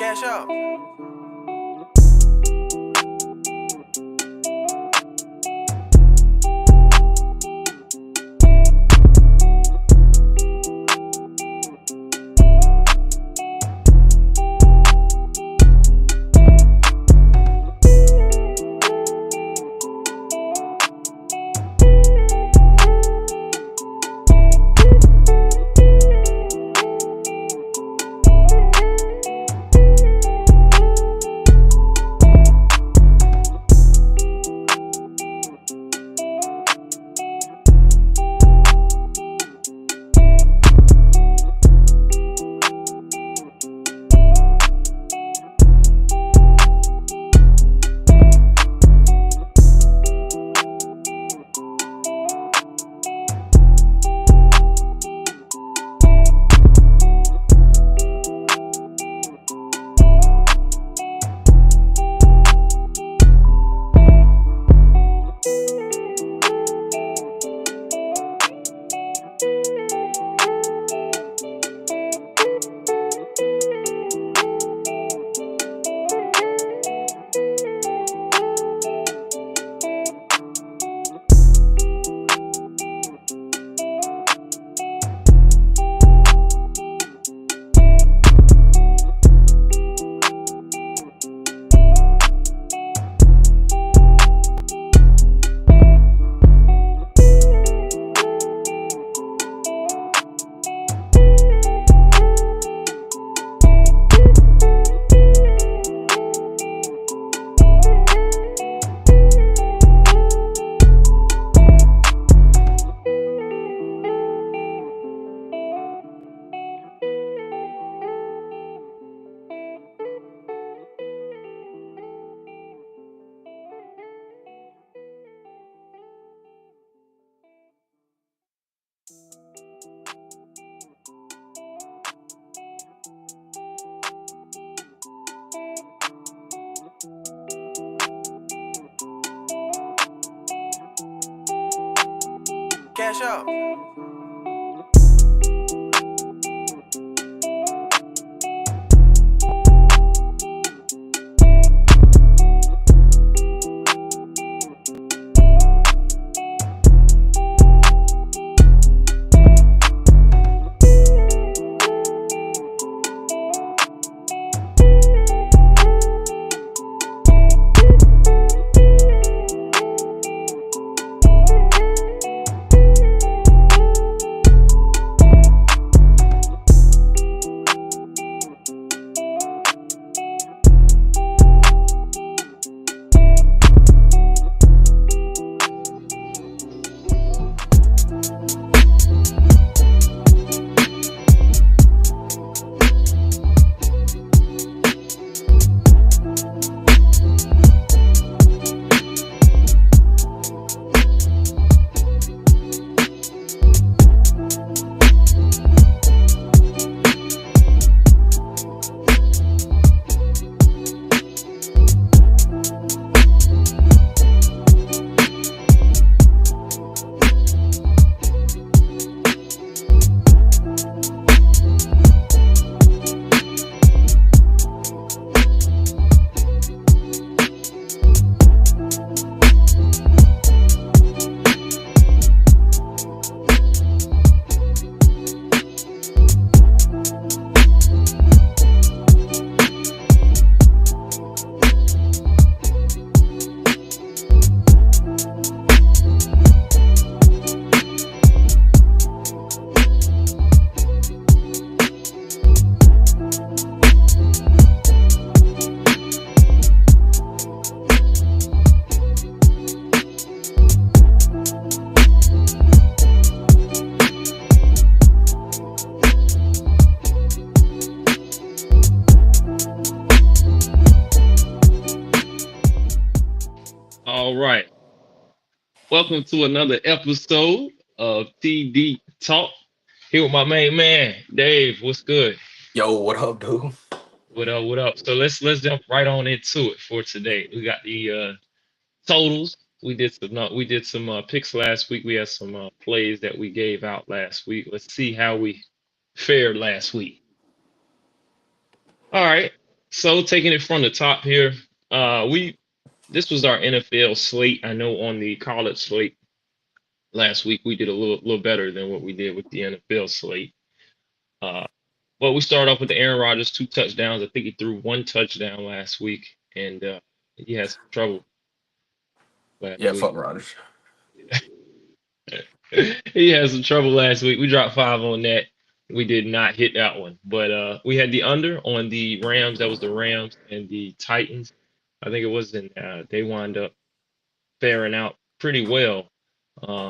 Cash out. Cash out. All right. Welcome to another episode of TD Talk. Here with my main man, Dave. What's good? Yo, what up, dude? What up? What up? So let's jump right on into it for today. We got the totals. We did some picks last week. We had some plays that we gave out last week. Let's see how we fared last week. All right. So taking it from the top here, we this was our NFL slate. I know on the college slate last week we did a little better than what we did with the NFL slate. Uh, Well, we started off with the Aaron Rodgers 2 touchdowns. I think he threw 1 touchdown last week, and he had some trouble last Yeah, week. fuck Rodgers. He had some trouble last week. We dropped 5 on that. We did not hit that one, but we had the under on the Rams. That was the Rams and the Titans. I think it was, and they wound up faring out pretty well. Uh,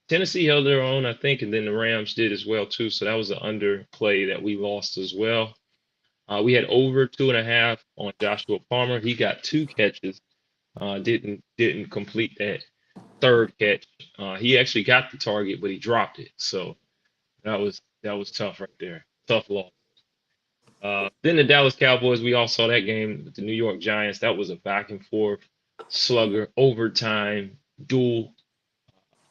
Tennessee held their own, I think, and then the Rams did as well too. So that was an under play that we lost as well. We had over 2.5 on Joshua Palmer. He got 2 catches. Didn't complete that third catch. He actually got the target, but he dropped it. So that was tough right there. Tough loss. Then the Dallas Cowboys. We all saw that game with the New York Giants. That was a back and forth slugger, overtime duel,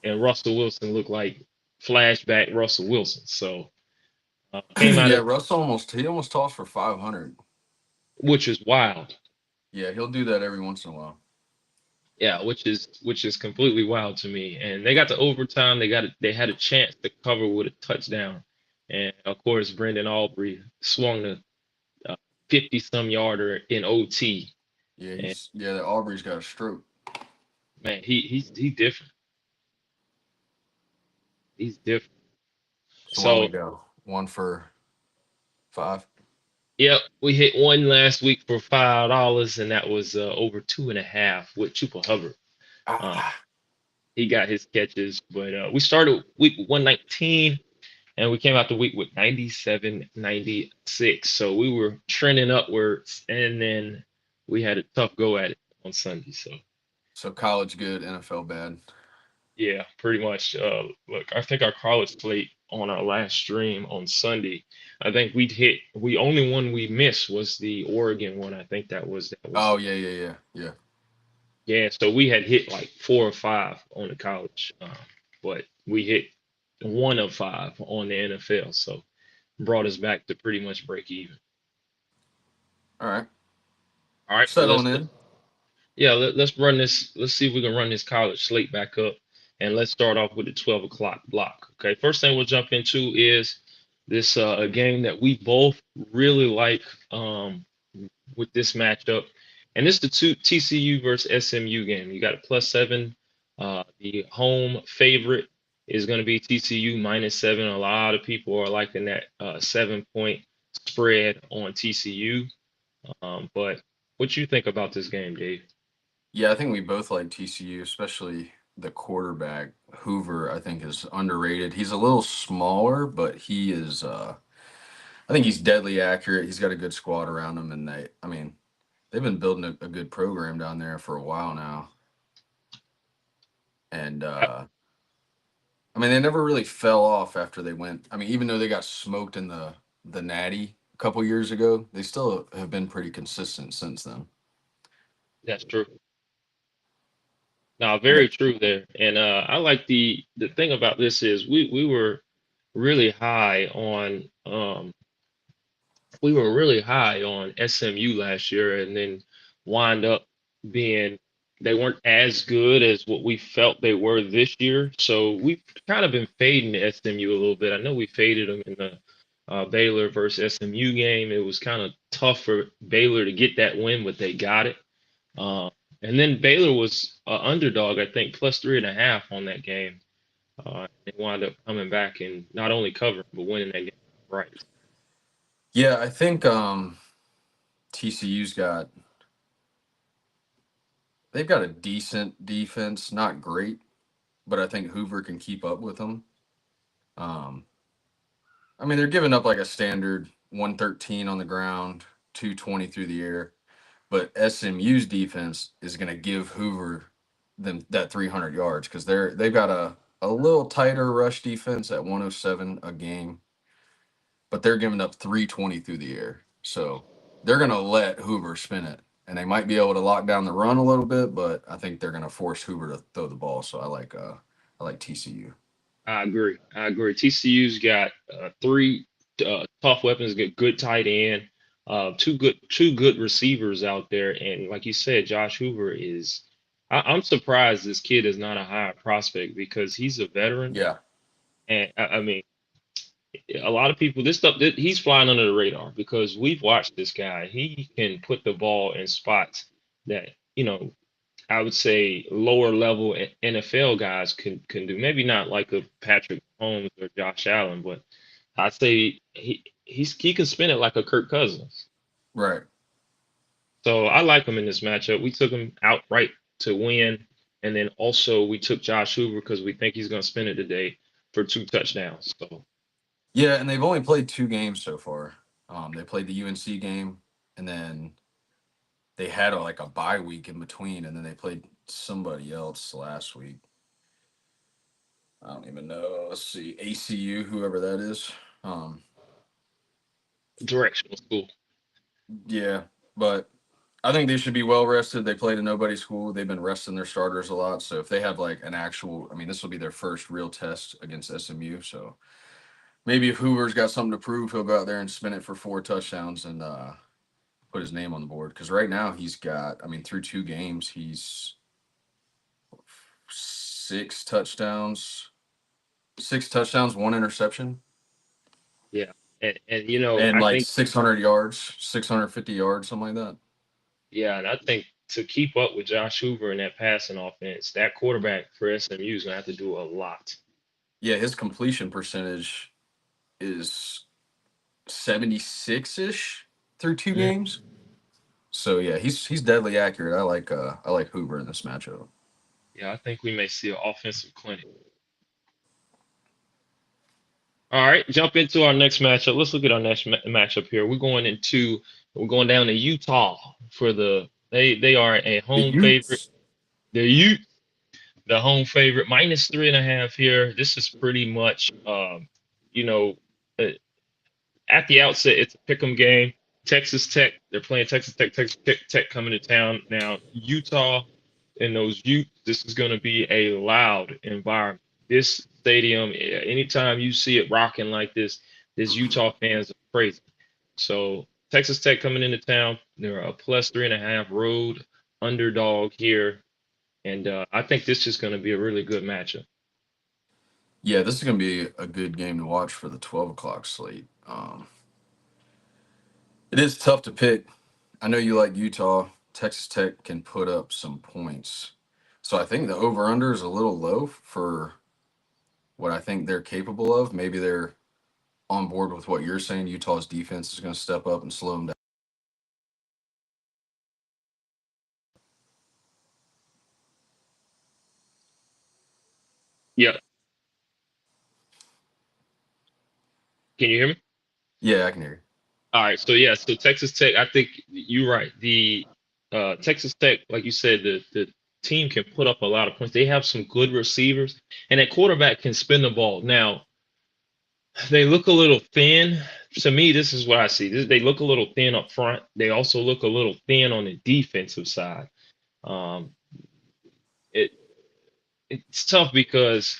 and Russell Wilson looked like flashback Russell Wilson. So came out Yeah, of Russ almost tossed for 500. which is wild. Yeah, he'll do that every once in a while. Yeah, which is completely wild to me. And they got to overtime. They had a chance to cover with a touchdown, and of course Brendan Aubrey swung the 50 some yarder in OT. Yeah, And that Aubrey's got a stroke. man, he's different. He's different. So why don't we So go 1 for 5? yep, we hit one last week for $5, and that was over 2.5 with Chupa Hubbard. Uh, Ah, he got his catches, but we started week 119. And we came out the week with 97, 96. So we were trending upwards, and then we had a tough go at it on Sunday. so college good, NFL bad. Yeah, pretty much. Look, I think our college slate on our last stream on Sunday, I think we only one we missed was the Oregon one. I think that was Oh yeah. yeah. So we had hit like 4 or 5 on the college, but we hit 1 of 5 on the NFL. So brought us back to pretty much break even. All right, All right, so settling in. yeah, let's run this. Let's see if we can run this college slate back up, and let's start off with the 12 o'clock block. Okay, first thing we'll jump into is this a game that we both really like with this matchup, and it's the TCU versus SMU game. You got a +7. The home favorite is going to be TCU -7. A lot of people are liking that 7 point spread on TCU. But what you think about this game, Dave? Yeah, I think we both like TCU, especially the quarterback Hoover. I think is underrated. He's a little smaller, but he is. I think he's deadly accurate. He's got a good squad around him, and they've been building a good program down there for a while now. And they never really fell off after they went. Even though they got smoked in the Natty a couple years ago, they still have been pretty consistent since then. That's true. Now, Yeah. very true there. And I like the thing about this is we were really high on SMU last year, and then wind up being they weren't as good as what we felt they were this year. So we've kind of been fading the SMU a little bit. I know we faded them in the Baylor versus SMU game. It was kind of tough for Baylor to get that win, but they got it. And then Baylor was underdog, I think, +3.5 on that game. They wound up coming back and not only covering but winning that game right. Yeah, I think TCU's they've got a decent defense, not great, but I think Hoover can keep up with them. They're giving up like a standard 113 on the ground, 220 through the air, but SMU's defense is going to give Hoover them that 300 yards because they've got a little tighter rush defense at 107 a game, but they're giving up 320 through the air. So they're going to let Hoover spin it, and they might be able to lock down the run a little bit, but I think they're going to force Hoover to throw the ball. So I like TCU. I agree. TCU's got 3 tough weapons, got good tight end. Two good receivers out there, and like you said, Josh Hoover is. I'm surprised this kid is not a high prospect because he's a veteran, Yeah. and I mean, a lot of people this stuff he's flying under the radar because we've watched this guy. He can put the ball in spots that I would say lower level NFL guys can do. Maybe not like a Patrick Holmes or Josh Allen, but I'd say he can spin it like a Kirk Cousins. Right. So I like him in this matchup. We took him outright to win, and then also we took Josh Hoover because we think he's going to spin it today for 2 touchdowns. So Yeah, and they've only played 2 games so far. They played the UNC game, and then they had like a bye week in between, and then they played somebody else last week. I don't even know. Let's see, ACU, whoever that is. Um, directional school. yeah, but I think they should be well rested. They played a nobody school. They've been resting their starters a lot. So if they have like an actual, I mean, this will be their first real test against SMU. So maybe if Hoover's got something to prove, he'll go out there and spin it for 4 touchdowns and put his name on the board. Because right now he's got, I mean, through 2 games, he's 6 touchdowns, 6 touchdowns, 1 interception, Yeah, and and I like think 600 yards, 650 yards, something like that. yeah, and I think to keep up with Josh Hoover in that passing offense, that quarterback for SMU is going to have to do a lot. Yeah, his completion percentage is 76 ish through two Mhm. games. So yeah, he's deadly accurate. I like Hoover in this matchup. Yeah, I think we may see an offensive clinic. All right, jump into our next matchup. Let's look at our next matchup here. We're going down to Utah for they are a The home favorite. Utes. The the home favorite, -3.5 here. This is pretty much, you know, uh, at the outset, it's a pick'em game. Texas Tech, they're playing Texas Tech. Texas Tech coming to town now. Utah and those Utes. This is going to be a loud environment. This stadium, anytime you see it rocking like this Utah fans are crazy. So Texas Tech coming into town. They're a +3.5 road underdog here. And I think this is going to be a really good matchup. Yeah, this is gonna be a good game to watch for the 12 o'clock slate. It is tough to pick. I know you like Utah. Texas Tech can put up some points. So I think the over under is a little low for what I think they're capable of. Maybe they're on board with what you're saying. Utah's defense is going to step up and slow them down. Yeah. Can you hear me? Yeah, I can hear you. All right. So yeah. So Texas Tech, I think you're right. The Texas Tech, like you said, the team can put up a lot of points. They have some good receivers, and that quarterback can spin the ball. Now they look a little thin. To me, this is what I see. They look a little thin up front. They also look a little thin on the defensive side. Um, it it's tough because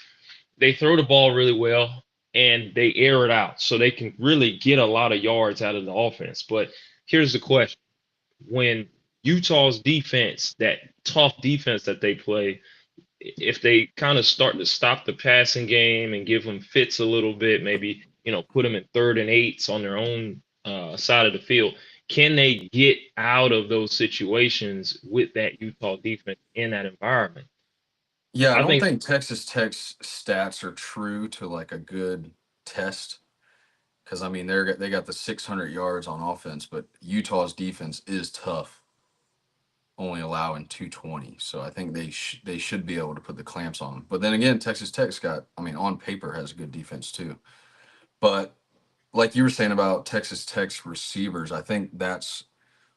they throw the ball really well and they air it out so they can really get a lot of yards out of the offense. But here's the question. When Utah's defense, that tough defense that they play, if they kind of start to stop the passing game and give them fits a little bit, maybe, put them in 3rd and 8s on their own side of the field, can they get out of those situations with that Utah defense in that environment? Yeah, I I don't think, think Texas Tech's stats are true to like a good test because I mean they got the 600 yards on offense, but Utah's defense is tough, only allowing 220. So I think they should be able to put the clamps on them. But then again, Texas Tech's got, I mean, on paper has a good defense too. But like you were saying about Texas Tech's receivers, I think that's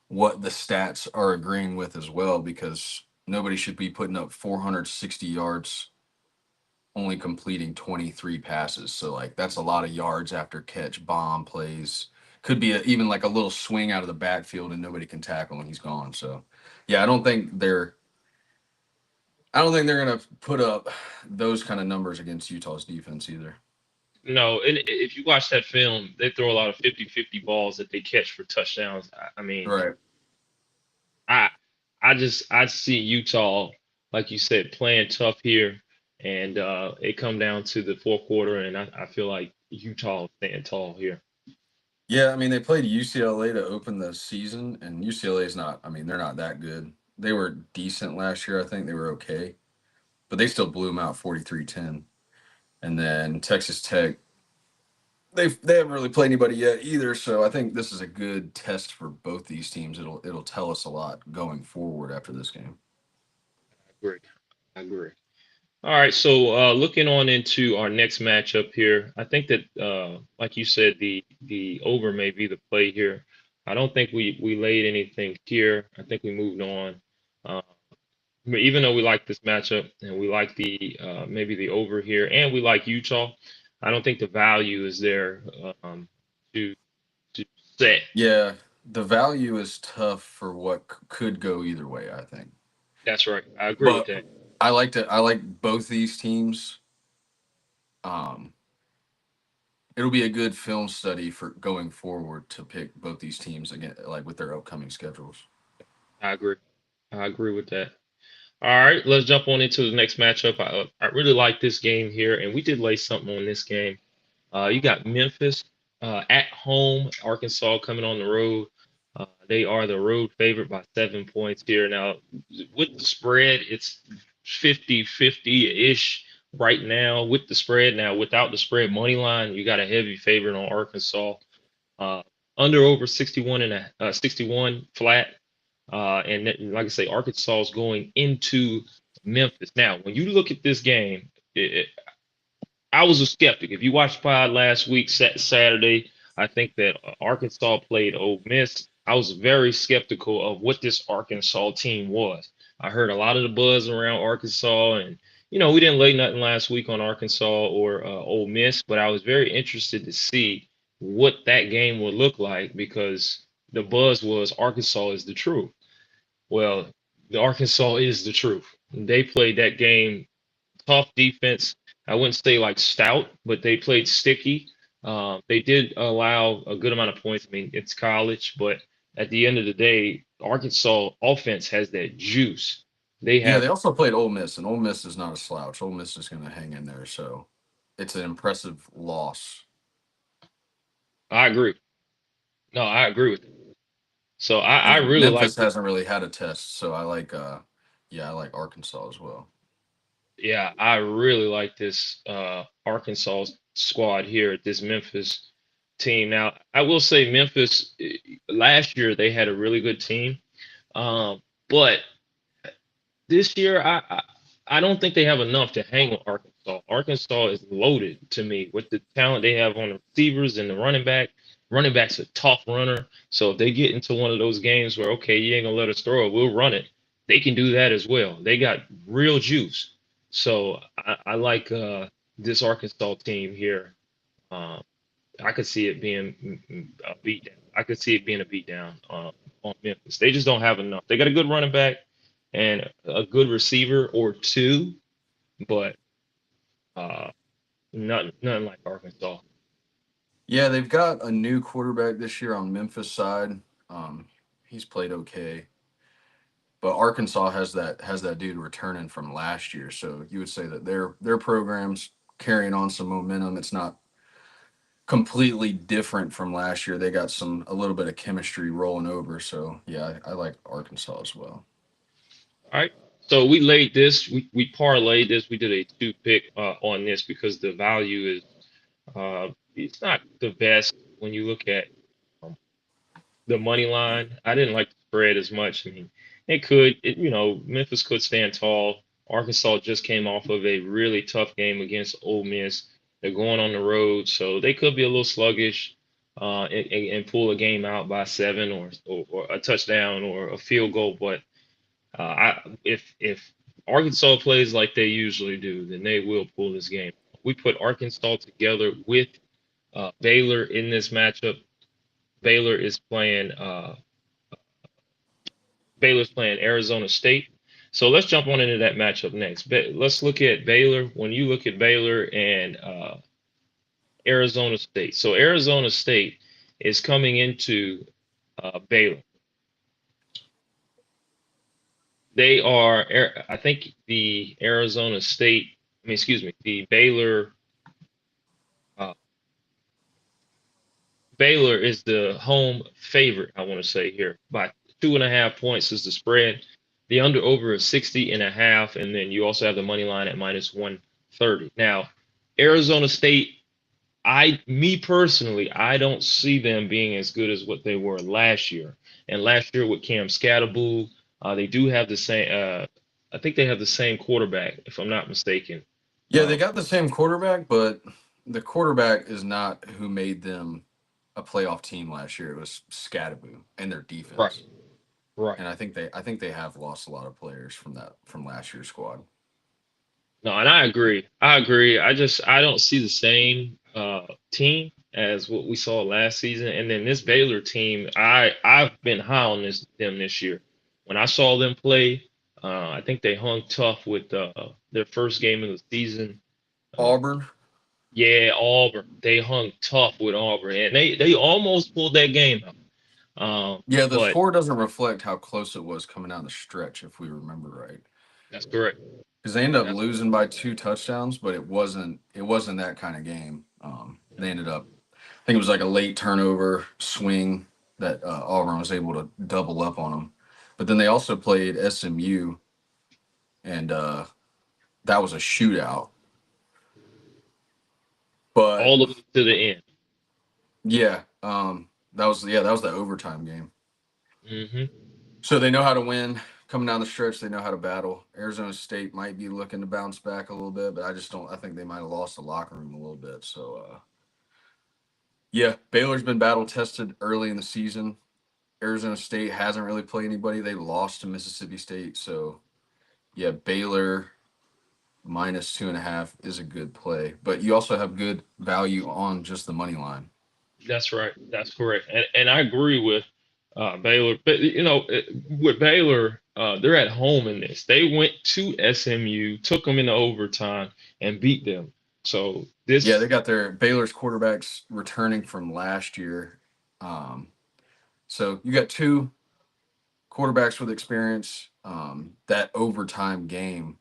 what the stats are agreeing with as well because nobody should be putting up 460 yards only completing 23 passes. So like that's a lot of yards after catch, bomb plays. Could be even like a little swing out of the backfield and nobody can tackle when he's gone. So yeah, I don't think they're gonna put up those kind of numbers against Utah's defense either. No, and if you watch that film, they throw a lot of 50-50 balls that they catch for touchdowns. I mean, Right. I I see Utah, like you said, playing tough here, and it come down to the fourth quarter, and I feel like Utah is staying tall here. Yeah, I mean, they played UCLA to open the season, and UCLA is not, I mean, they're not that good. They were decent last year, I think they were okay, but they still blew them out 43-10. And then Texas Tech, they haven't really played anybody yet either, so I think this is a good test for both these teams. It'll tell us a lot going forward after this game. I agree. I agree. All right, so looking on into our next matchup here, I think that like you said, the over may be the play here. I don't think we laid anything here. I think we moved on. Uh, but even though we like this matchup and we like the maybe the over here, and we like Utah, I don't think the value is there to to set. Yeah, the value is tough for what could go either way, I think. That's right. I agree with But that. I like both these teams. Um, it'll be a good film study for going forward to pick both these teams again, like with their upcoming schedules. I agree. I agree with that. All right, let's jump on into the next matchup. I really like this game here, and we did lay something on this game. You got Memphis at home, Arkansas coming on the road. They are the road favorite by 7 points here. Now, with the spread, it's 50-50-ish right now with the spread. Now, without the spread money line, you got a heavy favorite on Arkansas. Uh, Under over 61 and 61 flat. Like I say, Arkansas is going into Memphis. Now, when you look at this game, I was a skeptic. If you watched Pod last week, Saturday, I think that Arkansas played Ole Miss. I was very skeptical of what this Arkansas team was. I heard a lot of the buzz around Arkansas, and we didn't lay nothing last week on Arkansas or Ole Miss, but I was very interested to see what that game would look like because the buzz was Arkansas is the truth. Well, the Arkansas is the truth. They played that game tough defense. I wouldn't say like stout, but they played sticky. They did allow a good amount of points. I mean, it's college, but at the end of the day, Arkansas offense has that juice. They Yeah, have. they also played Ole Miss, and Ole Miss is not a slouch. Ole Miss is going to hang in there, so it's an impressive loss. I agree. No, I agree with it. So I And then really Memphis like this. hasn't really had a test, so I like yeah, I like Arkansas as well. Yeah, I really like this Arkansas squad here at this Memphis team. Now, I will say Memphis last year they had a really good team. But this year, I don't think they have enough to hang with Arkansas. Arkansas is loaded to me with the talent they have on the receivers and the running back. Running back's a tough runner, so if they get into one of those games where okay, you ain't gonna let us throw it, we'll run it. They can do that as well. They got real juice. So I like this Arkansas team here. Um, I could see it being a beatdown. I could see it being a beatdown on Memphis. They just don't have enough. They got a good running back and a good receiver or two, but uh, nothing like Arkansas. Yeah, they've got a new quarterback this year on Memphis side. Um, he's played okay, but Arkansas has that dude returning from last year, so you would say that their program's carrying on some momentum. It's not completely different from last year. They got a little bit of chemistry rolling over. So yeah, I like Arkansas as well. All right. So we laid this. We parlayed this. We did a two pick on this because the value is it's not the best when you look at um, the money line. I didn't like the spread as much. I mean, Memphis could stand tall. Arkansas just came off of a really tough game against Ole Miss. They're going on the road, so they could be a little sluggish and pull a game out by seven or a touchdown or a field goal. But if Arkansas plays like they usually do, then they will pull this game. We put Arkansas together with Baylor in this matchup. Baylor is playing Baylor's playing Arizona State. So let's jump on into that matchup next. Let's look at Baylor. When you look at Baylor and Arizona State. So Arizona State is coming into Baylor. They are, I think the Arizona State, excuse me, the Baylor, uh, Baylor is the home favorite, I want to say here, by 2.5 points is the spread. The under over is 60.5, and then you also have the money line at minus 130. Now, Arizona State, me personally, I don't see them being as good as what they were last year. And last year with Cam Scatterboo, they do have the same. I think they have the same quarterback, if I'm not mistaken. Yeah, they got the same quarterback, but the quarterback is not who made them a playoff team last year. It was Scatterboo and their defense. Right. Right. And I think they have lost a lot of players from last year's squad. No, and I agree. I don't see the same team as what we saw last season. And then this Baylor team, I've been high on them this year. When I saw them play, I think they hung tough with their first game of the season. Auburn. Yeah, Auburn. They hung tough with Auburn, and they almost pulled that game out. Yeah, the but score doesn't reflect how close it was coming down the stretch, if we remember right. That's correct. Because they ended up losing by 2 touchdowns, but it wasn't that kind of game. They ended up, I think it was like a late turnover swing that Auburn was able to double up on them. But then they also played SMU, and that was a shootout. But all the way to the end. Yeah, that was the overtime game. Mm-hmm. So they know how to win. Coming down the stretch, they know how to battle. Arizona State might be looking to bounce back a little bit, but I just don't. I think they might have lost the locker room a little bit. So, yeah, Baylor's been battle tested early in the season. Arizona State hasn't really played anybody. They lost to Mississippi State. So, yeah, Baylor minus 2.5 is a good play. But you also have good value on just the money line. That's right. That's correct. And I agree with Baylor. But, with Baylor, they're at home in this. They went to SMU, took them into overtime, and beat them. So this. Yeah, they got their Baylor's quarterbacks returning from last year. So you got 2 quarterbacks with experience. That overtime game,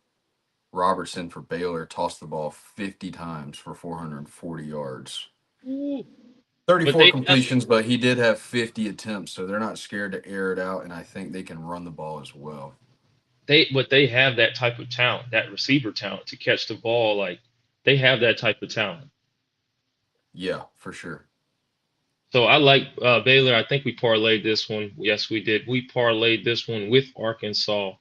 Robertson for Baylor tossed the ball 50 times for 440 yards. 34 completions, but he did have 50 attempts, so they're not scared to air it out, and I think they can run the ball as well. They have that type of talent, that receiver talent to catch the ball. Like, they have that type of talent. Yeah, for sure. So I like Baylor. I think we parlayed this one. Yes, we did. We parlayed this one with Arkansas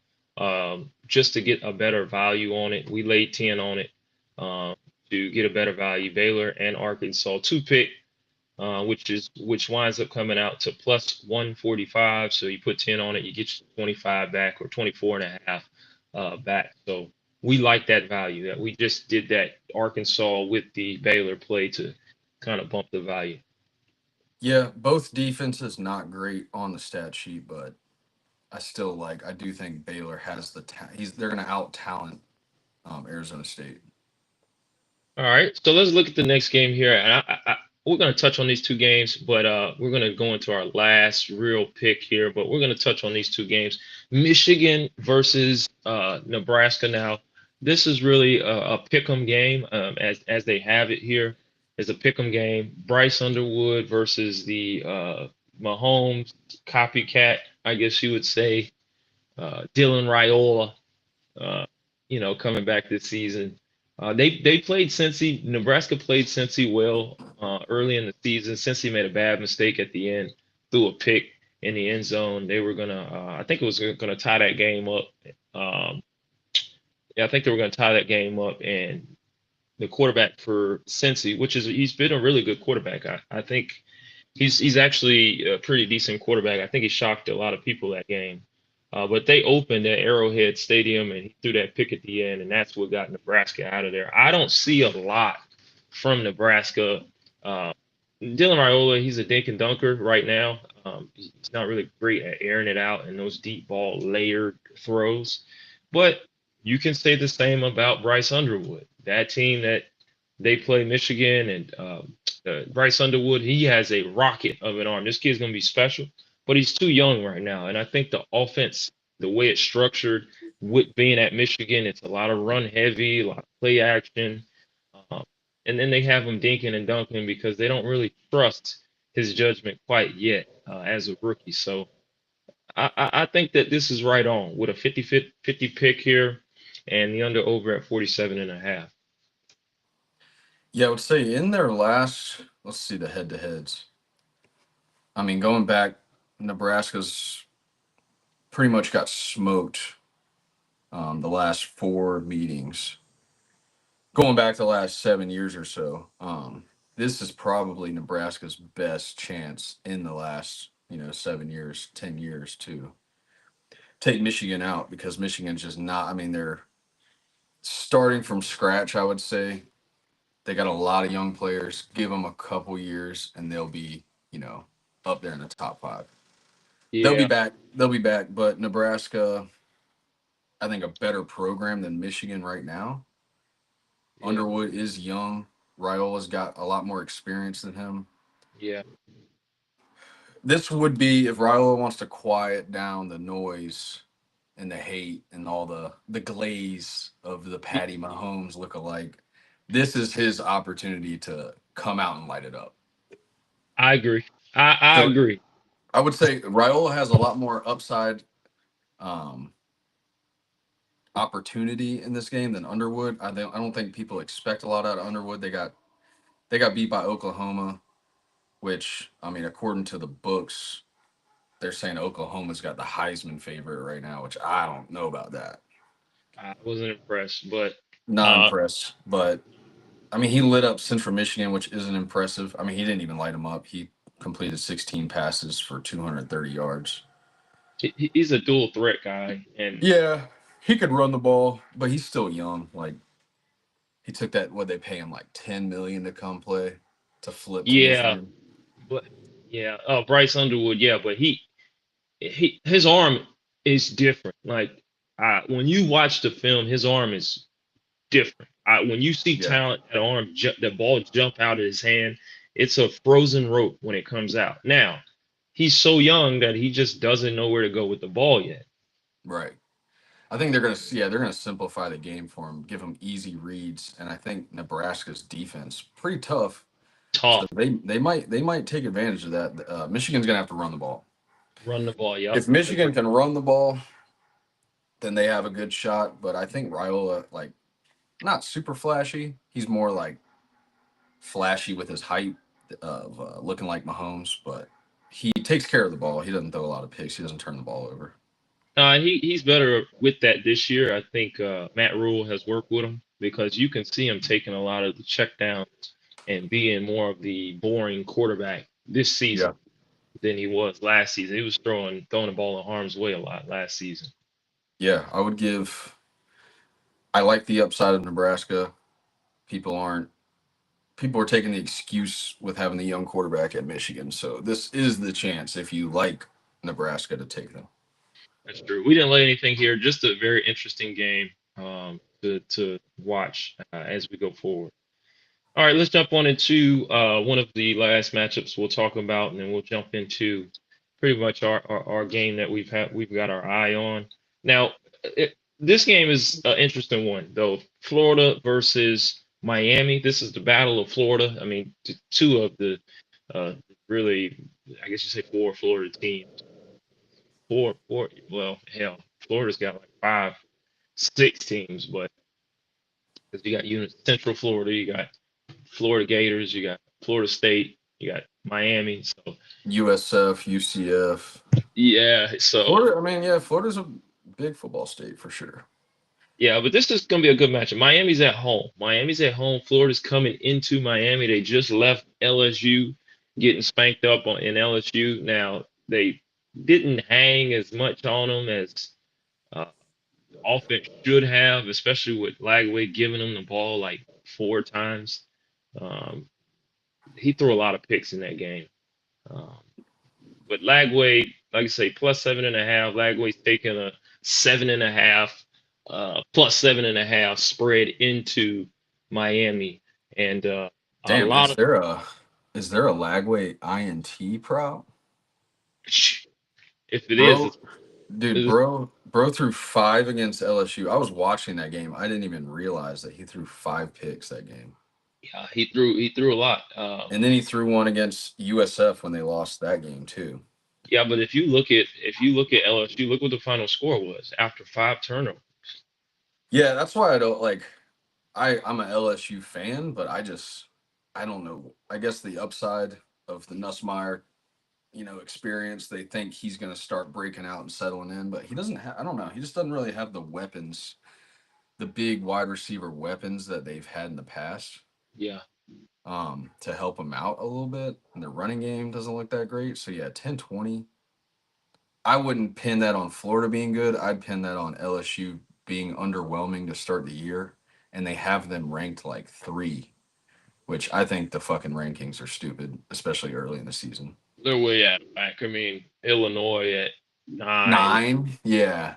just to get a better value on it. We laid 10 on it to get a better value. Baylor and Arkansas 2-pick, which winds up coming out to plus 145. So you put 10 on it, you get 25 back, or 24.5 back. So we like that value. That we just did that Arkansas with the Baylor play to kind of bump the value. Yeah, both defenses not great on the stat sheet, but I do think Baylor has the they're going to out talent Arizona State. All right, so let's look at the next game here, and we're going to touch on these 2 games, but we're going to go into our last real pick here. But we're going to touch on these 2 games: Michigan versus Nebraska. Now, this is really a pick'em game, as they have it here. Is a pick'em game. Bryce Underwood versus the Mahomes copycat, I guess you would say, Dylan Raiola. Coming back this season. They played Cincy. Nebraska played Cincy well early in the season. Cincy made a bad mistake at the end, threw a pick in the end zone. They were gonna, I think it was gonna tie that game up. I think they were gonna tie that game up, and the quarterback for Cincy, he's been a really good quarterback. I think he's actually a pretty decent quarterback. I think he shocked a lot of people that game. But they opened at Arrowhead Stadium, and he threw that pick at the end, and that's what got Nebraska out of there. I don't see a lot from Nebraska. Dylan Raiola, he's a dink and dunker right now. He's not really great at airing it out and those deep ball layered throws. But you can say the same about Bryce Underwood. That team that they play Michigan, and Bryce Underwood, he has a rocket of an arm. This kid's gonna be special, but he's too young right now. And I think the offense, the way it's structured, with being at Michigan, it's a lot of run heavy, a lot of play action, um, and then they have him dinking and dunking because they don't really trust his judgment quite yet as a rookie. So I think that this is right on with a 50 pick here and the under over at 47.5. Yeah, I would say in their last, let's see the head to heads. I mean, going back, Nebraska's pretty much got smoked the last 4 meetings. Going back the last 7 years or so, this is probably Nebraska's best chance in the last 7 years, 10 years to take Michigan out because Michigan's just not. I mean, they're starting from scratch. I would say they got a lot of young players. Give them a couple years, and they'll be up there in the top 5. They'll be Yeah, back. They'll be back. But Nebraska, I think, a better program than Michigan right now. yeah, Underwood is young. Raiola's got a lot more experience than him. yeah. This would be if Raiola wants to quiet down the noise and the hate and all the glaze of the Patty Mahomes lookalike. This is his opportunity to come out and light it up. I agree. I So agree. I would say Raiola has a lot more upside um, opportunity in this game than Underwood. I don't think people expect a lot out of Underwood. They got beat by Oklahoma, which I mean, according to the books, they're saying Oklahoma's got the Heisman favorite right now, which I don't know about that. I wasn't impressed, but Not uh, impressed, but I mean, he lit up Central Michigan, which isn't impressive. I mean, he didn't even light him up. He completed 16 passes for 230 yards. he's a dual threat guy, and Yeah, he could run the ball, but he's still young. Like he took that what they pay him like 10 million to come play to flip to yeah, Michigan. but yeah, Bryce Underwood, yeah, but his arm is different. Like when you watch the film, his arm is different. When you see Yeah, talent, the ball jump out of his hand, it's a frozen rope when it comes out. Now, he's so young that he just doesn't know where to go with the ball yet. right. I think they're gonna simplify the game for him, give him easy reads, and I think Nebraska's defense pretty tough. So Tough, they might take advantage of that. Michigan's gonna have to run the ball. run the ball. Yep. If Michigan can run the ball, then they have a good shot. But I think Raiola, like, not super flashy. He's more like flashy with his height of looking like Mahomes, but he takes care of the ball. He doesn't throw a lot of picks. He doesn't turn the ball over. He's better with that this year. I think Matt Rule has worked with him because you can see him taking a lot of the checkdowns and being more of the boring quarterback this season Yeah, than he was last season. He was throwing the ball in harm's way a lot last season. yeah. I like the upside of Nebraska. People aren't. People are taking the excuse with having the young quarterback at Michigan. So this is the chance if you like Nebraska to take them. That's true. We didn't lay anything here. Just a very interesting game to watch as we go forward. All right, let's jump on into one of the last matchups we'll talk about, and then we'll jump into pretty much our game that we've got our eye on. Now, this game is an interesting one, though. Florida versus Miami. This is the Battle of Florida. I mean, two of the uh, really, I guess you say four Florida teams. Four. Well, hell, Florida's got like five, six teams, but because you got Central Florida, you got Florida Gators, you got Florida State, you got Miami. So USF, UCF, yeah, so Florida. I mean, yeah, Florida's a big football state for sure. yeah, but this is gonna be a good matchup. Miami's at home. Miami's at home. Florida's coming into Miami. They just left LSU, getting spanked up in LSU. Now they didn't hang as much on them as uh, offense should have, especially with Lagway giving them the ball like 4 times. Um, he threw a lot of picks in that game. Um, but Lagway, like I say, plus 7.5. Lagway's taking a 7.5, plus 7.5 spread into Miami. and a Damn, lot of is there a Lagway INT prop? if it is, Bro, dude, it's bro threw 5 against LSU. I was watching that game. I didn't even realize that he threw 5 picks that game. yeah, he threw a lot. And then he threw one against USF when they lost that game too. Yeah, but if you look at LSU, look what the final score was after 5 turnovers. Yeah, that's why I don't like I'm an LSU fan, but I don't know. I guess the upside of the Nussmeier, experience, they think he's going to start breaking out and settling in, but he doesn't have, I don't know. He just doesn't really have the weapons, the big wide receiver weapons that they've had in the past, Yeah, to help him out a little bit. And the running game doesn't look that great. So yeah, 10-20. I wouldn't pin that on Florida being good. I'd pin that on LSU being underwhelming to start the year. And they have them ranked like 3, which I think the fucking rankings are stupid, especially early in the season. they're way out of whack. I mean, Illinois at 9, 9? Yeah.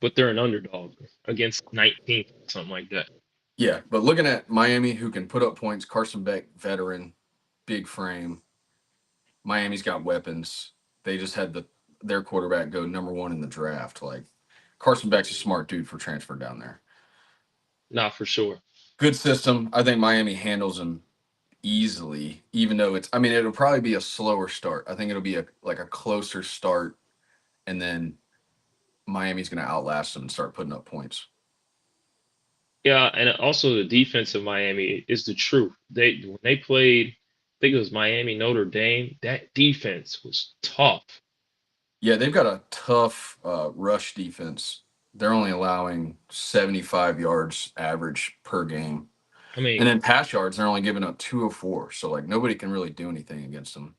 but they're an underdog against 19th, something like that. Yeah. But looking at Miami, who can put up points, Carson Beck, veteran, big frame. Miami's got weapons. They just had their quarterback go number 1 in the draft. Like, Carson Beck's a smart dude for transfer down there. Not for sure. Good system. I think Miami handles him easily, even though it'll probably be a slower start. I think it'll be a closer start, and then Miami's going to outlast them and start putting up points. Yeah, and also the defense of Miami is the truth. When they played, I think it was Miami Notre Dame. That defense was tough. Yeah, they've got a tough rush defense. They're only allowing 75 yards average per game. I mean, And then pass yards, they're only giving up 204. So like nobody can really do anything against them.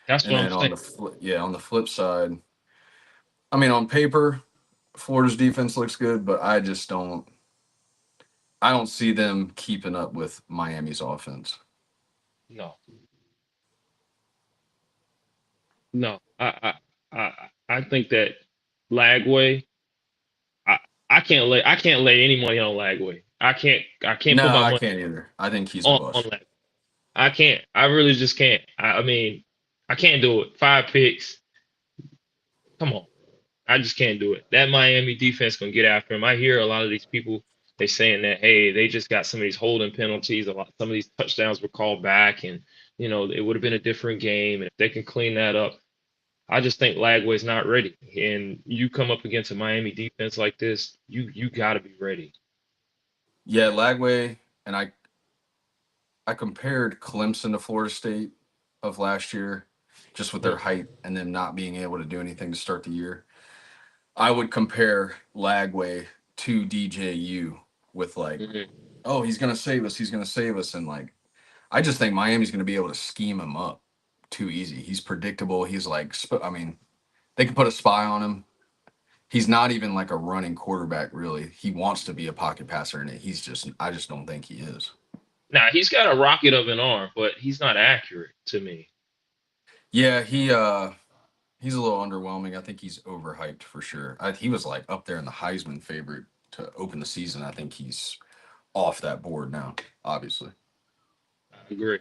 that's And what I'm then saying. on the flip side, on paper, Florida's defense looks good, but I don't see them keeping up with Miami's offense. No, no. I think that Lagway. I I can't lay any money on Lagway. I can't put No, my I money can't either. I think he's a on bust. Lagway. I can't. I really just can't. I mean, I can't do it. 5 picks. Come on. I just can't do it. That Miami defense gonna get after him. I hear a lot of these people they saying that hey, they just got some of these holding penalties. Some of these touchdowns were called back, and it would have been a different game. And if they can clean that up, I just think Lagway's not ready. And you come up against a Miami defense like this, you got to be ready. Yeah, Lagway, and I compared Clemson to Florida State of last year, just with their Mhm. height and them not being able to do anything to start the year. I would compare Lagway to DJU with like, Mhm. oh, he's gonna save us, and like, I just think Miami's gonna be able to scheme him up too easy. He's predictable. He's like, they can put a spy on him. He's not even like a running quarterback, really. He wants to be a pocket passer, and I just don't think he is. Now he's got a rocket of an arm, but he's not accurate to me. Yeah, he's a little underwhelming. I think he's overhyped for sure. He was like up there in the Heisman favorite to open the season. I think he's off that board now, obviously. I agree.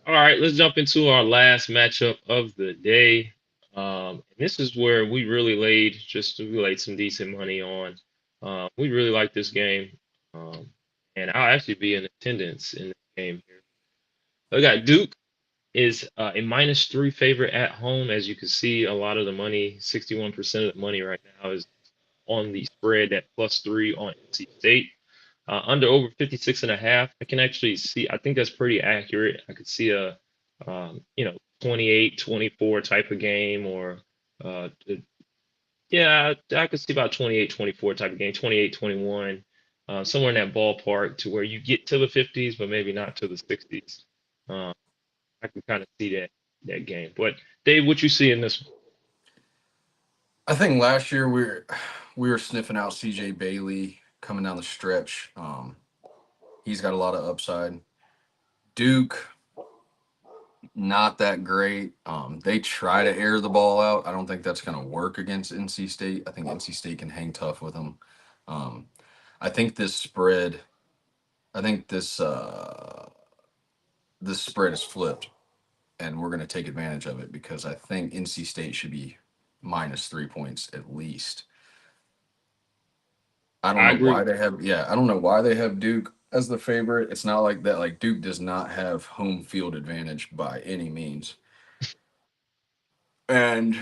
All right, let's jump into our last matchup of the day. This is where we laid some decent money on. We really like this game, um, and I'll actually be in attendance in the game here. I got Duke is a -3 favorite at home. As you can see, a lot of the money, 61% of the money right now is on the spread at +3 on NC State. Under over 56.5. I can actually see, I think that's pretty accurate. I could see a, 28-24 type of game or, uh, yeah, I could see about 28-24 type of game, 28-21, somewhere in that ballpark to where you get to the 50s, but maybe not to the 60s. Uh, I can kind of see that game. But Dave, what you see in this one? I think last year we were sniffing out CJ Bailey coming down the stretch. He's got a lot of upside. Duke, not that great. They try to air the ball out. I don't think that's going to work against NC State. I think NC State can hang tough with them. Um, I think this spread I think this spread is flipped, and we're going to take advantage of it because I think NC State should be minus 3 points at least. I don't I know agree. why they have, yeah, I don't know why they have Duke as the favorite. It's not like that. Like Duke does not have home field advantage by any means. And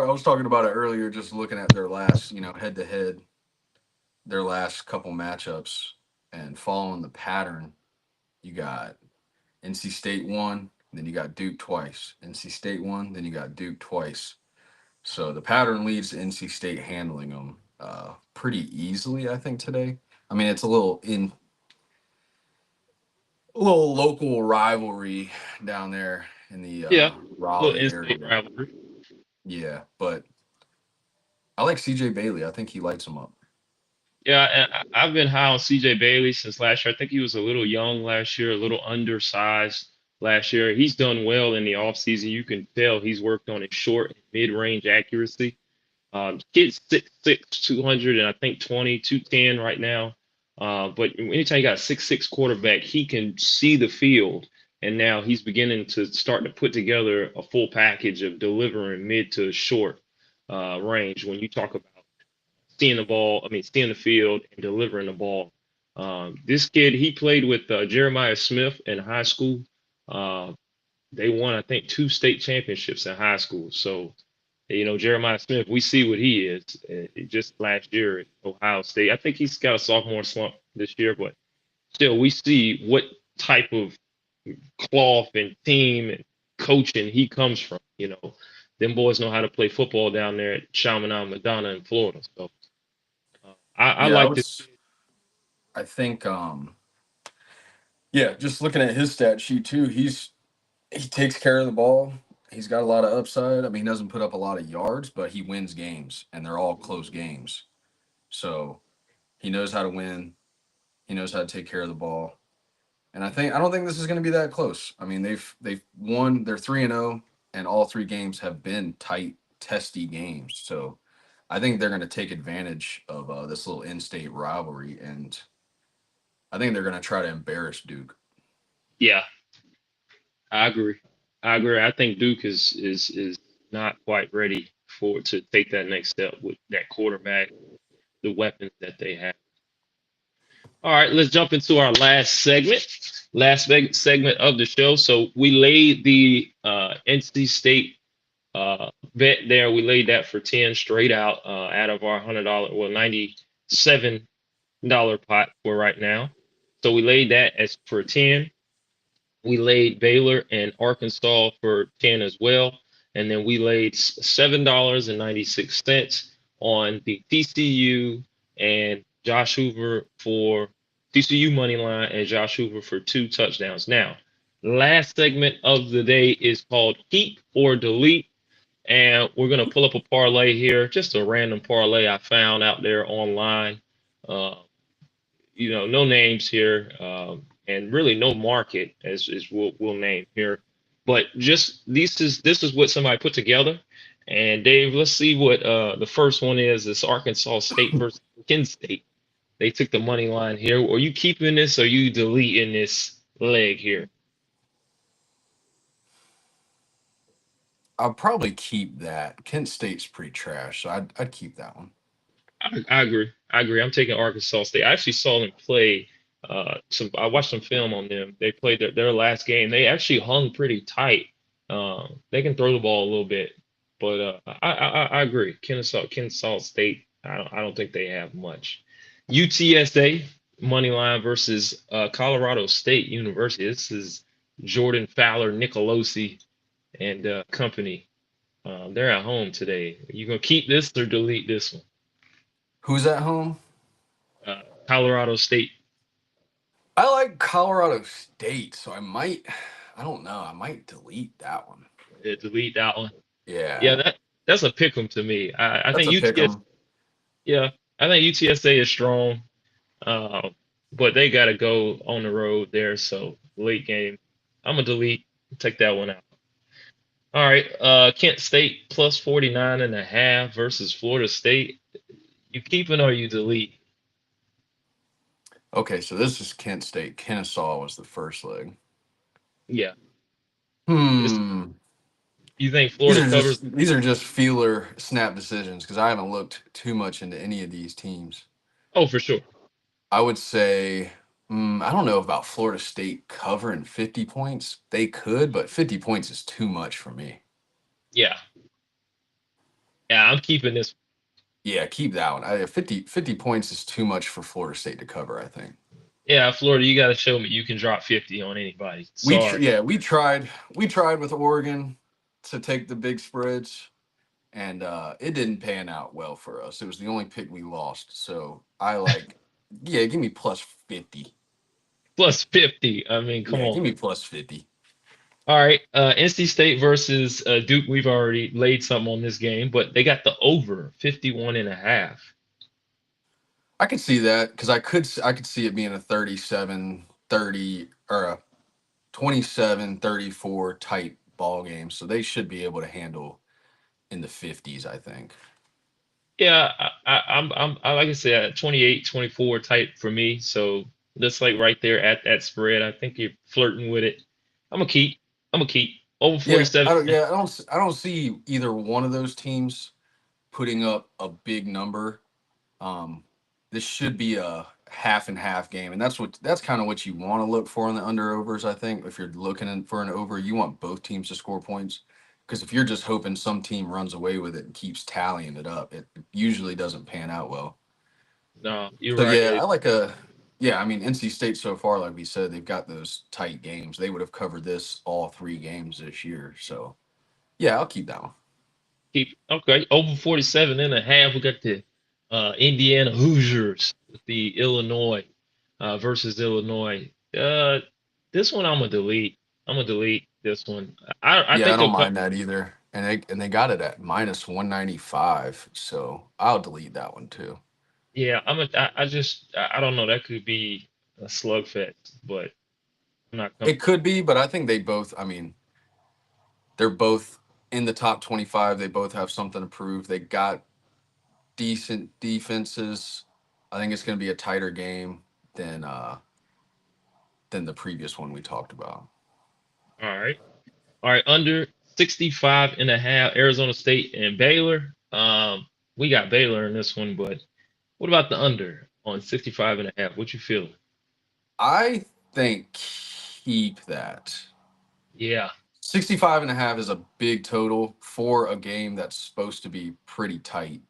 I was talking about it earlier, just looking at their last, head to head, their last couple matchups and following the pattern. You got NC State won, then you got Duke twice. NC State won, then you got Duke twice. So the pattern leads to NC State handling them pretty easily, I think, today. I mean, it's a little local rivalry down there in the Yeah, little Raleigh in-state area. rivalry. Yeah, but I like CJ Bailey. I think he lights them up. Yeah, and I've been high on CJ Bailey since last year. I think he was a little young last year, a little undersized last year. He's done well in the offseason. You can tell he's worked on his short and mid-range accuracy. Kid's 6'6", 200, and I think 210 right now. But anytime you got a 6'6" quarterback, he can see the field. And now he's beginning to start to put together a full package of delivering mid to short range. When you talk about seeing the ball, I mean, seeing the field and delivering the ball. This kid, he played with Jeremiah Smith in high school. Uh, they won, I think, 2 state championships in high school. So, Jeremiah Smith, we see what he is. Just last year at Ohio State, I think he's got a sophomore slump this year, but still, we see what type of cloth and team and coaching he comes from. Them boys know how to play football down there at Chaminade Madonna in Florida. So I Yeah, like this. I think, yeah, just looking at his stat sheet too, he takes care of the ball. He's got a lot of upside. I mean, he doesn't put up a lot of yards, but he wins games, and they're all close games. So he knows how to win. He knows how to take care of the ball. And I don't think this is going to be that close. I mean, they've won. They're 3-0, and all 3 games have been tight, testy games. So I think they're going to take advantage of this little in-state rivalry, and I think they're going to try to embarrass Duke. Yeah, I agree. I agree. I think Duke is not quite ready to take that next step with that quarterback, the weapons that they have. All right, let's jump into our last segment of the show. So we laid the NC State bet there. We laid that for 10 straight out of our $100, well, $97 pot for right now. So we laid that as for 10. We laid Baylor and Arkansas for 10 as well. And then we laid $7.96 on the TCU and Josh Hoover for TCU money line and Josh Hoover for 2 touchdowns. Now, last segment of the day is called Keep or Delete. And we're going to pull up a parlay here, just a random parlay I found out there online. Uh, no names here, and really no market as we'll name here. But just this is what somebody put together. And Dave, let's see what the first one is. It's Arkansas State versus Kent State. They took the money line here. Are you keeping this or are you deleting this leg here? I'll probably keep that. Kent State's pretty trash, so I'd keep that one. I agree. I agree. I'm taking Arkansas State. I actually saw them play. I watched some film on them. They played their last game. They actually hung pretty tight. They can throw the ball a little bit, but I agree. Kennesaw State. I don't think they have much. UTSA money line versus Colorado State University. This is Jordan Fowler, Nicolosi, and company. They're at home today. You gonna keep this or delete this one? Who's at home? Colorado State. I like Colorado State, so I don't know, I might delete that one. Delete that one. Yeah, Yeah, that's a pick 'em to me. I that's think a pick UTS. 'em. Yeah, I think UTSA is strong, uh, but they got to go on the road there. So late game, I'm gonna delete. Take that one out. All right, Kent State plus 49.5 versus Florida State. You keeping or you delete? Okay, so this is Kent State. Kennesaw was the first leg. Yeah. It's, Hmm. you think Florida covers? These are just feeler snap decisions because I haven't looked too much into any of these teams. Oh, for sure. I would say, I don't know about Florida State covering 50 points. They could, but 50 points is too much for me. Yeah. Yeah, I'm keeping this. Yeah, keep that one. 50 points is too much for Florida State to cover, I think. Yeah, Florida, you got to show me you can drop 50 on anybody. Sorry. We tried with Oregon to take the big spreads, and it didn't pan out well for us. It was the only pick we lost. So yeah, give me plus 50. Plus 50. I mean, come Yeah, on. give me plus 50. All right. NC State versus Duke. We've already laid something on this game, but they got the over 51 and a half. I could see that because I could see it being a 37-30 or a 27-34 type ball game. So they should be able to handle in the 50s, I think. Yeah, I like I said, 28-24 type for me. So that's like right there at that spread. I think you're flirting with it. I'm gonna keep. I'm gonna keep over 47. I don't see either one of those teams putting up a big number. Um, this should be a half and half game, and that's kind of what you want to look for in the under overs. I think if you're looking for an over, you want both teams to score points. Because if you're just hoping some team runs away with it and keeps tallying it up, it usually doesn't pan out well. No, you're So right. yeah, I mean NC State so far, like we said, they've got those tight games. They would have covered this all 3 games this year. So yeah, I'll keep that one. Keep okay. Over 47 and a half. We got the Indiana Hoosiers with the Illinois versus Illinois. This one I'm gonna delete. I'm gonna delete this one. I Yeah, I think they'll don't cover. mind that either. And they got it at minus 195. So I'll delete that one too. Yeah, I just I don't know. That could be a slugfest, but I'm not coming. It could be, but I think they both, I mean, they're both in the top 25. They both have something to prove. They got decent defenses. I think it's going to be a tighter game than the previous one we talked about. All right. All right. Under 65 and a half, Arizona State and Baylor. We got Baylor in this one, but what about the under on 65 and a half? What you feel? I think keep that. Yeah. 65 and a half is a big total for a game that's supposed to be pretty tight.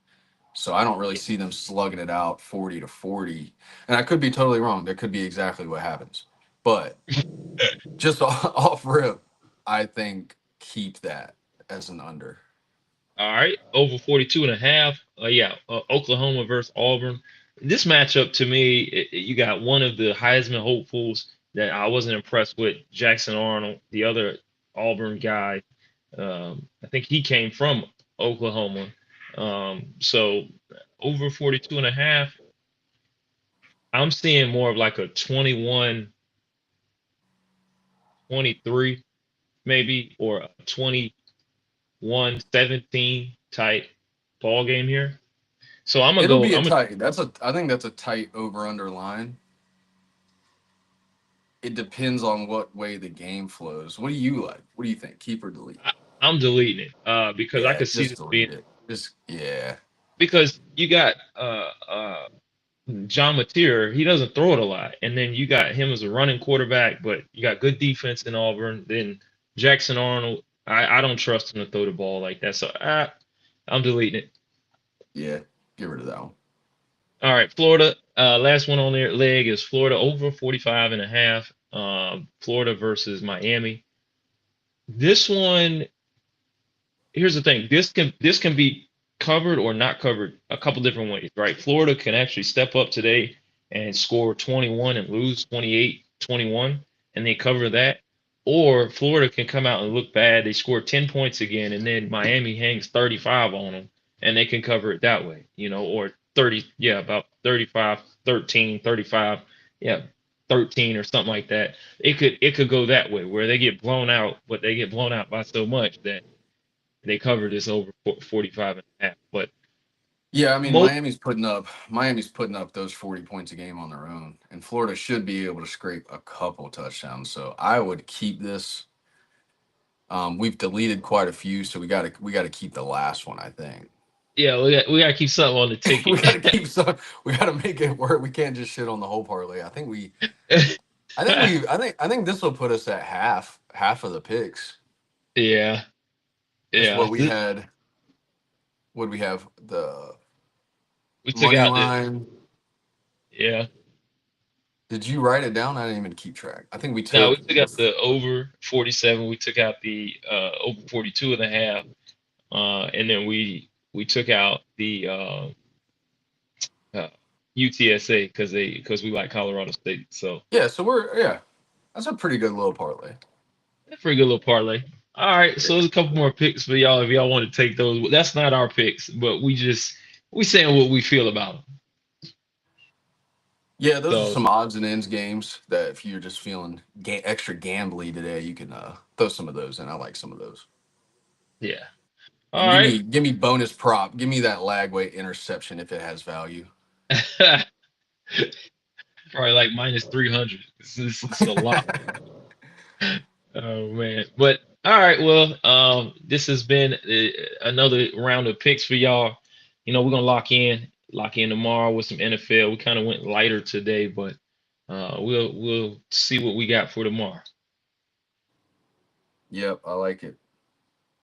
So I don't really see them slugging it out 40-40. And I could be totally wrong. That could be exactly what happens. But just off rip, I think keep that as an under. All right. Over 42 and a half. Yeah. Oklahoma versus Auburn. This matchup to me, you got one of the Heisman hopefuls that I wasn't impressed with, Jackson Arnold, the other Auburn guy. I think he came from Oklahoma. So over 42 and a half, I'm seeing more of like a 21, 23 maybe, or a 21-17 type ball game here. So I'm gonna It'll go. be a I'm gonna. tight. I think that's a tight over under line. It depends on what way the game flows. What do you like? What do you think? Keep or delete? I'm deleting it because I Yeah, could see just this being delete it. Just yeah. because you got John Mateer, he doesn't throw it a lot, and then you got him as a running quarterback, but you got good defense in Auburn. Then Jackson Arnold, I don't trust him to throw the ball like that, so I'm deleting it. Yeah, get rid of that one. All right, Florida. Last one on their leg is Florida over 45 and a half. Florida versus Miami. This one, here's the thing. This can be covered or not covered a couple different ways, right? Florida can actually step up today and score 21 and lose 28-21, and they cover that. Or Florida can come out and look bad. They score 10 points again, and then Miami hangs 35 on them, and they can cover it that way, or 30, yeah, about 35, 13, 35, yeah, 13 or something like that. It could go that way where they get blown out, but they get blown out by so much that they cover this over 45 and a half. But Yeah, I mean Most, Miami's putting up those 40 points a game on their own, and Florida should be able to scrape a couple touchdowns. So I would keep this. We've deleted quite a few, so we gotta keep the last one, I think. yeah, we got to keep something on the we ticket. gotta keep some. We gotta make it work. We can't just shit on the whole parlay. I think this will put us at half of the picks. Yeah, Because yeah. what we have the We took money out the line. yeah. Did you write it down? I didn't even keep track. I think we No, we took. took out the over 47. We took out the over 42 and a half. And then we took out the uh, UTSA because we like Colorado State. So Yeah, so that's a pretty good little parlay. that's a pretty good little parlay. All right, so there's a couple more picks for y'all if y'all want to take those. That's not our picks, but we saying what we feel about them. Yeah, those are So some odds and ends games that if you're just feeling extra gambly today, you can throw some of those in. I like some of those. yeah. All And give right. me give me bonus prop. Give me that lag weight interception if it has value. Probably like minus 300. It's a lot. Oh man. But all right, well, this has been another round of picks for y'all. We're gonna lock in tomorrow with some NFL. We kind of went lighter today, but we'll see what we got for tomorrow. Yep, I like it.